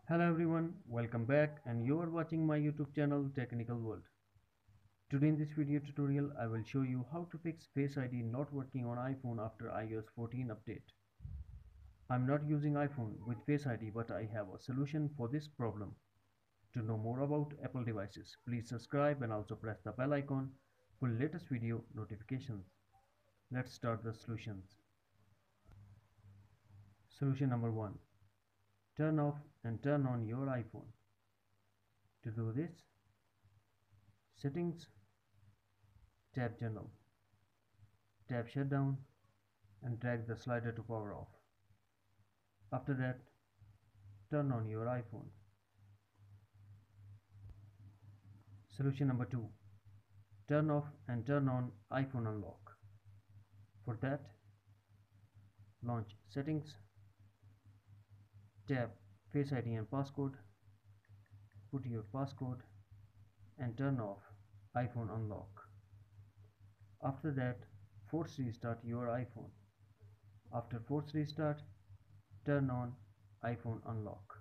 Hello everyone, welcome back and you are watching my YouTube channel Technical World. Today in this video tutorial I will show you how to fix Face ID not working on iPhone after iOS 14 update. I'm not using iPhone with Face ID but I have a solution for this problem. To know more about Apple devices, please subscribe and also press the bell icon for latest video notifications. Let's start the solutions. Solution number 1. Turn off and turn on your iPhone. To do this, Settings, tap General, tap Shutdown and drag the slider to power off. After that, turn on your iPhone. Solution number 2. Turn off and turn on iPhone unlock. For that, launch Settings, tap Face ID and passcode, put your passcode and turn off iPhone unlock. After that, force restart your iPhone. After force restart, turn on iPhone unlock.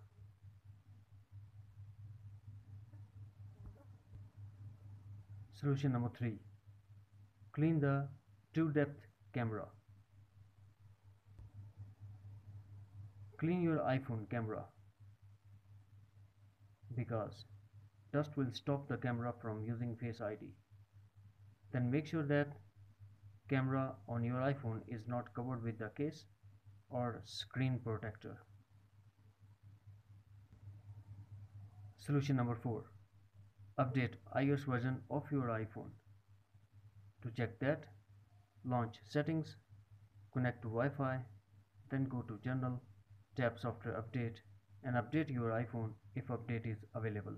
Solution number 3. Clean the true depth camera. Clean your iPhone camera because dust will stop the camera from using Face ID. Then make sure that camera on your iPhone is not covered with the case or screen protector. Solution number 4. Update iOS version of your iPhone. To check that, launch Settings, connect to Wi-Fi, then go to General, tap Software Update and update your iPhone if update is available.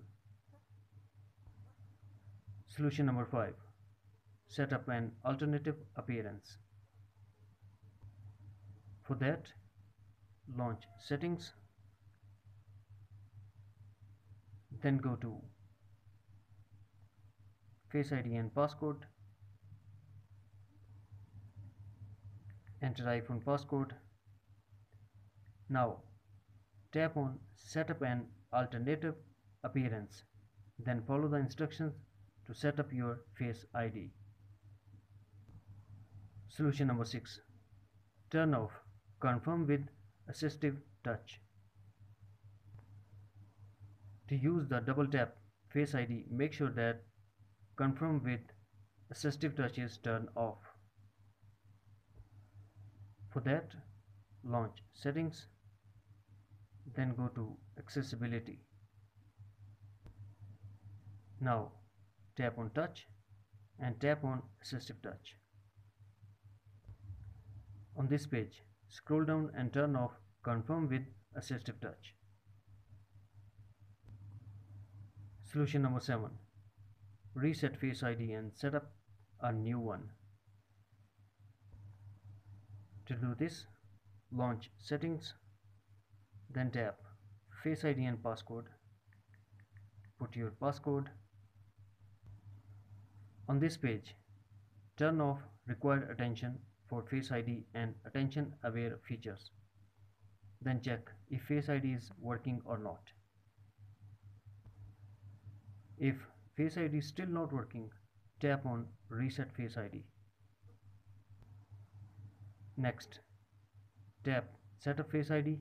Solution number 5. Set up an alternative appearance. For that, launch Settings, then go to Face ID and passcode, enter iPhone passcode. Now tap on Set up an alternative appearance, then follow the instructions to set up your Face ID. Solution number 6. Turn off Confirm with Assistive Touch. To use the double tap Face ID, make sure that Confirm with Assistive Touch is turned off. For that, launch Settings, then go to Accessibility. Now tap on Touch and tap on Assistive Touch. On this page, scroll down and turn off Confirm with Assistive Touch. Solution number 7. Reset Face ID and set up a new one. To do this, launch Settings, then tap Face ID and passcode, put your passcode. On this page, turn off Required Attention for Face ID and Attention Aware features. Then check if Face ID is working or not. If Face ID is still not working, tap on Reset Face ID. Next, tap Set up Face ID.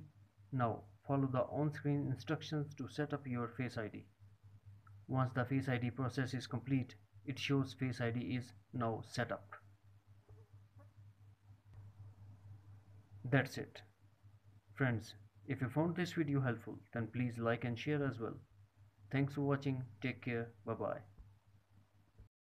Now follow the on-screen instructions to set up your Face ID. Once the Face ID process is complete, it shows Face ID is now set up. That's it. Friends, if you found this video helpful, then please like and share as well. Thanks for watching. Take care. Bye bye.